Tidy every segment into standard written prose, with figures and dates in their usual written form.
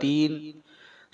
3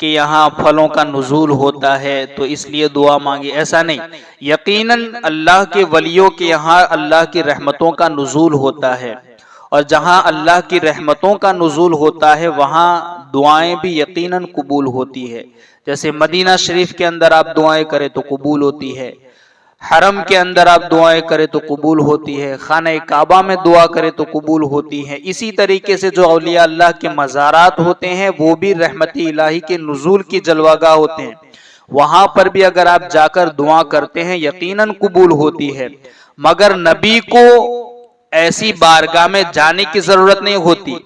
کہ یہاں پھلوں کا نزول ہوتا ہے تو اس لیے دعا مانگی، ایسا نہیں۔ یقیناً اللہ کے ولیوں کے یہاں اللہ کی رحمتوں کا نزول ہوتا ہے، اور جہاں اللہ کی رحمتوں کا نزول ہوتا ہے وہاں دعائیں بھی یقیناً قبول ہوتی ہے۔ جیسے مدینہ شریف کے اندر آپ دعائیں کریں تو قبول ہوتی ہے، حرم کے اندر آپ دعائیں کریں تو قبول ہوتی ہے، خانہ کعبہ میں دعا کریں تو قبول ہوتی ہے۔ اسی طریقے سے جو اولیاء اللہ کے مزارات ہوتے ہیں وہ بھی رحمت الہی کے نزول کی جلوہ ہوتے ہیں، وہاں پر بھی اگر آپ جا کر دعا کرتے ہیں یقیناً قبول ہوتی ہے۔ مگر نبی کو ایسی بارگاہ میں جانے کی ضرورت نہیں ہوتی۔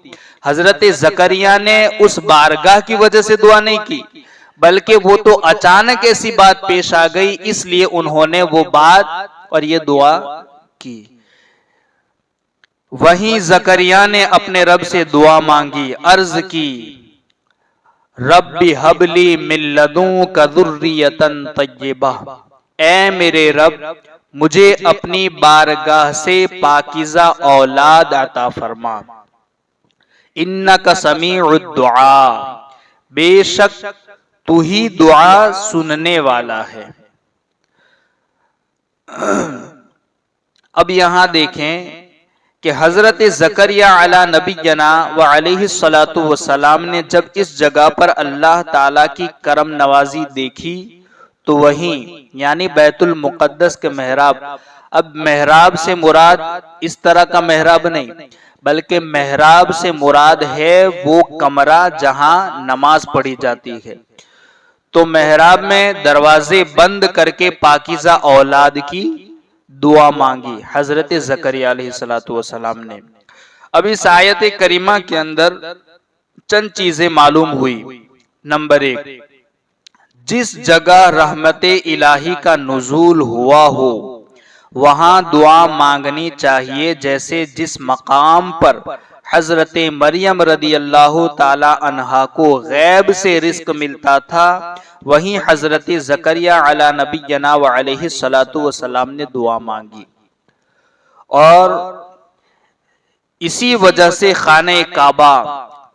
حضرت زکریا نے اس بارگاہ کی وجہ سے دعا نہیں کی، بلکہ وہ تو اچانک ایسی بات پیش آ گئی، اس لیے انہوں نے وہ بات اور یہ دعا کی۔ وہیں زکریا نے اپنے رب سے دعا مانگی، عرض کی، رب ہب لی من لدنک ذریۃ طیبہ، اے میرے رب مجھے اپنی بارگاہ سے پاکیزہ اولاد عطا فرما، انک سمیع الدعاء، بے شک تو ہی دعا سننے والا ہے۔ اب یہاں دیکھیں کہ حضرت زکریا علی نبینا و علیہ الصلاۃ والسلام نے جب اس جگہ پر اللہ تعالی کی کرم نوازی دیکھی تو وہیں یعنی بیت المقدس کے محراب، اب محراب سے مراد اس طرح کا محراب نہیں بلکہ محراب سے مراد ہے وہ کمرہ جہاں نماز پڑھی جاتی ہے، تو محراب میں دروازے بند کر کے پاکیزہ اولاد کی دعا مانگی حضرت زکریا علیہ الصلوۃ والسلام نے۔ اب اس آیت کریمہ کے اندر چند چیزیں معلوم ہوئی۔ نمبر 1، جس جگہ رحمت الہی کا نزول ہوا ہو وہاں دعا مانگنی چاہیے، جیسے جس مقام پر حضرت مریم رضی اللہ تعالی عنہا کو غیب سے رزق ملتا تھا وہیں حضرت زکریا علی نبینا و علیہ الصلوۃ والسلام نے دعا مانگی، اور اسی وجہ سے خانہ کعبہ،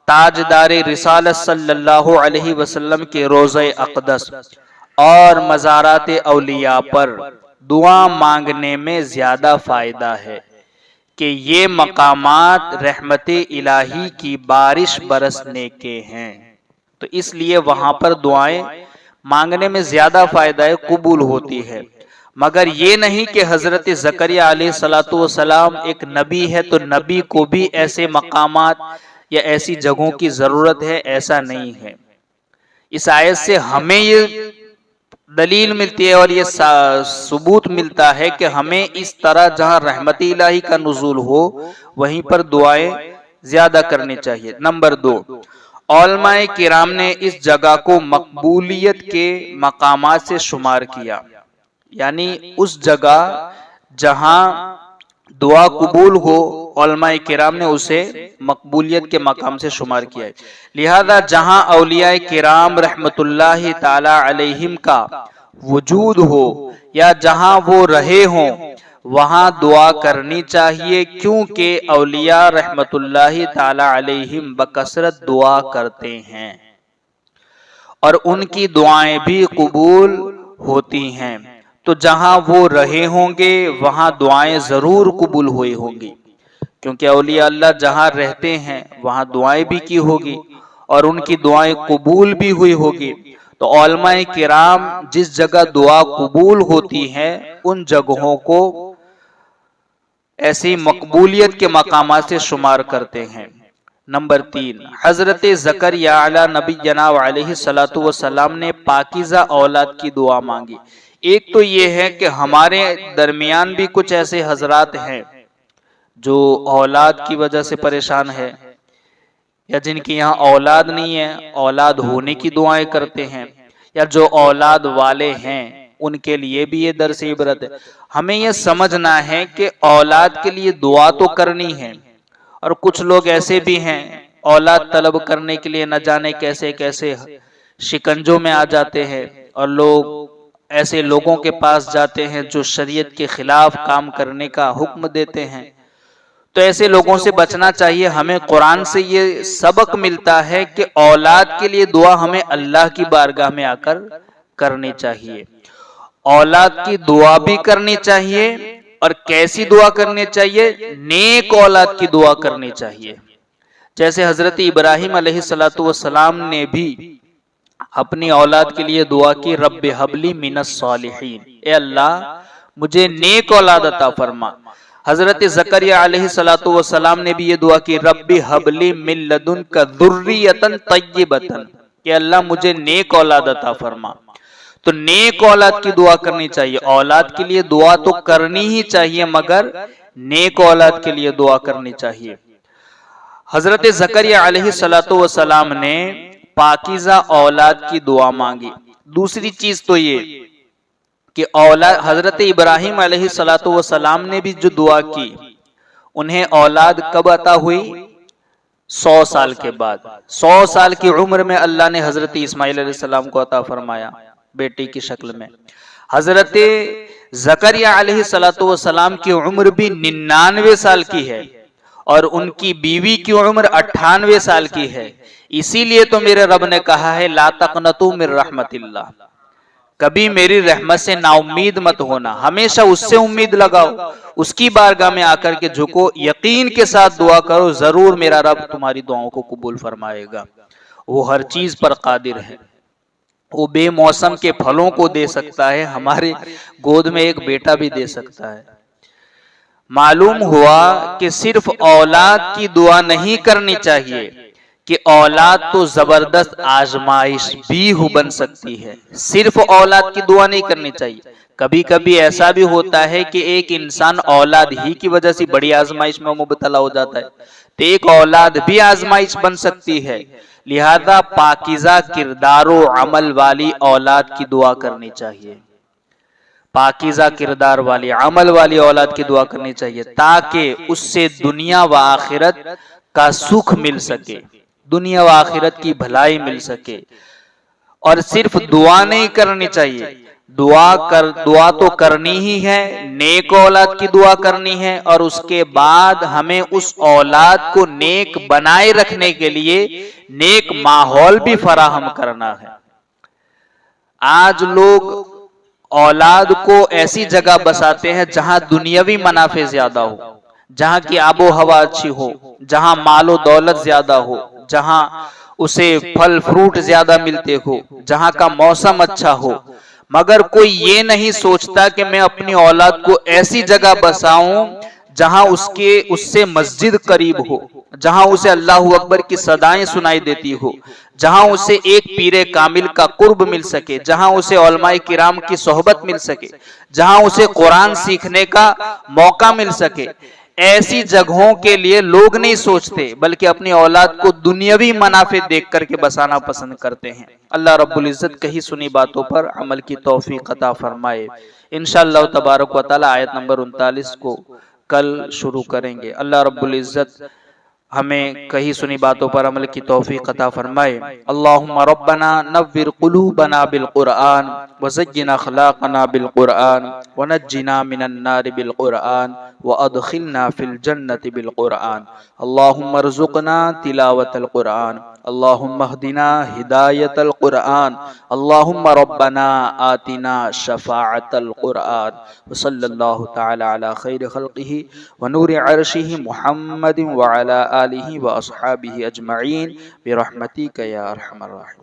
تاجدار رسالت صلی اللہ علیہ وسلم کے روضہ اقدس اور مزارات اولیاء پر دعا مانگنے میں زیادہ فائدہ ہے کہ یہ مقامات رحمت الہی کی بارش برسنے کے ہیں، تو اس لیے وہاں پر دعائیں مانگنے میں زیادہ فائدہ ہے، قبول ہوتی ہے۔ مگر یہ نہیں کہ حضرت زکریا علیہ الصلوۃ والسلام ایک نبی ہے تو نبی کو بھی ایسے مقامات یا ایسی جگہوں کی ضرورت ہے، ایسا نہیں ہے۔ اس آیت سے ہمیں یہ دلیل ملتی ہے اور یہ ثبوت ملتا ہے کہ ہمیں اس طرح جہاں رحمت الہی کا نزول ہو وہیں پر دعائیں زیادہ کرنی چاہیے۔ نمبر 2، علماء کرام نے اس جگہ کو مقبولیت کے مقامات سے شمار کیا، یعنی اس جگہ جہاں دعا قبول ہو علماء کرام نے اسے مقبولیت کے مقام سے شمار کیا ہے، لہذا جہاں اولیاء کرام رحمت اللہ تعالی علیہم کا وجود ہو یا جہاں وہ رہے ہوں وہاں دعا کرنی چاہیے، کیونکہ اولیاء رحمت اللہ تعالی علیہم بکثرت دعا کرتے ہیں اور ان کی دعائیں بھی قبول ہوتی ہیں، تو جہاں وہ رہے ہوں گے وہاں دعائیں ضرور قبول ہوئی ہوں گی، کیونکہ اولیاء اللہ جہاں رہتے ہیں وہاں دعائیں بھی کی ہوگی اور ان کی دعائیں قبول بھی ہوئی ہوگی۔ تو علماء کرام جس جگہ دعا قبول ہوتی ہے ان جگہوں کو ایسی مقبولیت کے مقامات سے شمار کرتے ہیں۔ نمبر 3، حضرت زکریا علی نبینا و علیہ الصلوۃ والسلام نے پاکیزہ اولاد کی دعا مانگی۔ ایک تو یہ ہے کہ ہمارے درمیان بھی کچھ ایسے حضرات ہیں جو اولاد کی وجہ سے پریشان ہے یا جن کی یہاں اولاد نہیں ہے، اولاد ہونے کی دعائیں کرتے ہیں، یا جو اولاد والے ہیں ان کے لیے بھی یہ درس عبرت ہے۔ ہمیں یہ سمجھنا ہے کہ اولاد کے لیے دعا تو کرنی ہے، اور کچھ لوگ ایسے بھی ہیں اولاد طلب کرنے کے لیے نہ جانے کیسے کیسے شکنجوں میں آ جاتے ہیں، اور لوگ ایسے لوگوں کے پاس جاتے ہیں جو شریعت کے خلاف کام کرنے کا حکم دیتے ہیں، تو ایسے لوگوں سے بچنا چاہیے. ہمیں قرآن سے یہ سبق ملتا ہے کہ اولاد کے لیے دعا ہمیں اللہ کی بارگاہ میں آ کر کرنی چاہیے. اولاد کی دعا بھی کرنی چاہیے. اور کیسی دعا کرنی چاہیے؟ نیک اولاد کی دعا کرنی چاہیے. جیسے حضرت ابراہیم علیہ السلام نے بھی اپنی اولاد کے لیے دعا کی، رب ہب لی من الصالحین، اے اللہ مجھے نیک اولاد عطا فرما. حضرت زکریا علیہ السلام نے بھی یہ دعا کی، رب ہب لی من لدنک ذریۃ طیبۃ، کہ اللہ مجھے نیک اولاد عطا فرما. تو نیک اولاد کی دعا کرنی چاہیے. اولاد کے لیے دعا تو کرنی ہی چاہیے، مگر نیک اولاد کے لیے دعا کرنی چاہیے. حضرت زکریا علیہ السلام نے پاکیزہ اولاد کی دعا مانگی. دوسری چیز تو یہ کہ اولاد، حضرت ابراہیم علیہ السلام نے بھی جو دعا کی، انہیں اولاد کب عطا ہوئی؟ 100 سال کے بعد. 100 سال کی عمر میں اللہ نے حضرت اسماعیل علیہ السلام کو عطا فرمایا بیٹی کی شکل میں. حضرت زکریا علیہ السلام کی عمر بھی 99 سال کی ہے، اور ان کی بیوی کی عمر 98 سال کی ہے. اسی لیے تو میرے رب نے کہا ہے لا تقنطوا من رحمت اللہ، کبھی میری رحمت سے نا امید مت ہونا، ہمیشہ اس سے امید لگاؤ، اس کی بارگاہ میں آ کر کے جھکو، یقین کے ساتھ دعا کرو، ضرور میرا رب تمہاری دعاؤں کو قبول فرمائے گا. وہ ہر چیز پر قادر ہے. وہ بے موسم کے پھلوں کو دے سکتا ہے، ہمارے گود میں ایک بیٹا بھی دے سکتا ہے. معلوم ہوا کہ صرف اولاد کی دعا نہیں کرنی چاہیے، کہ اولاد تو زبردست آزمائش بھی بن سکتی ہے. صرف اولاد کی دعا نہیں کرنی چاہیے. کبھی کبھی ایسا بھی ہوتا ہے کہ ایک انسان اولاد ہی کی وجہ سے بڑی آزمائش میں مبتلا ہو جاتا ہے، تو ایک اولاد بھی آزمائش بن سکتی ہے. لہذا پاکیزہ کردار و عمل والی اولاد کی دعا کرنی چاہیے. پاکیزہ کردار والی عمل والی اولاد کی دعا کرنی چاہیے، تاکہ اس سے دنیا و آخرت کا سکھ مل سکے، دنیا و آخرت کی بھلائی مل سکے. اور صرف دعا نہیں کرنی چاہیے، دعا تو کرنی ہی ہے، نیک اولاد کی دعا کرنی ہے، اور اس کے بعد ہمیں اس اولاد کو نیک بنائے رکھنے کے لیے نیک ماحول بھی فراہم کرنا ہے. آج لوگ اولاد کو ایسی جگہ بساتے ہیں جہاں دنیاوی منافع زیادہ ہو، جہاں کی آب و ہوا اچھی ہو، جہاں مال و دولت زیادہ ہو، جہاں اسے پھل فروٹ زیادہ ملتے ہو، جہاں کا موسم اچھا ہو. مگر کوئی یہ نہیں سوچتا کہ میں اپنی اولاد کو ایسی جگہ بساؤں جہاں اس سے مسجد قریب ہو، جہاں اسے اللہ اکبر کی صدائیں سنائی دیتی ہو، جہاں اسے ایک پیر کامل کا قرب مل سکے، جہاں اسے علماء کرام کی صحبت مل سکے، جہاں اسے قرآن سیکھنے کا موقع مل سکے. ایسی جگہوں کے لیے لوگ نہیں سوچتے، بلکہ اپنی اولاد کو دنیاوی منافع دیکھ کر کے بسانا پسند کرتے ہیں. اللہ رب العزت کہی سنی باتوں پر عمل کی توفیق عطا فرمائے. انشاءاللہ تبارک و تعالی آیت نمبر 39 کو کل شروع کریں گے. اللہ رب العزت ہمیں کہی سنی باتوں پر عمل کی توفیق عطا فرمائے. اللہم ربنا نور قلوبنا بالقرآن وزین اخلاقنا بالقرآن ونجنا من النار بالقرآن وادخلنا فی الجنة بالقرآن. اللہم ارزقنا تلاوت القرآن، اللہم اہدنا ہدایت القرآن، اللہم ربنا آتنا شفاعت القرآن. وصلی اللہ تعالی علی خیر خلقہ ونور عرشہ محمد وعلی آلہ واصحابہ اجمعین برحمتک یا ارحم الراحمین.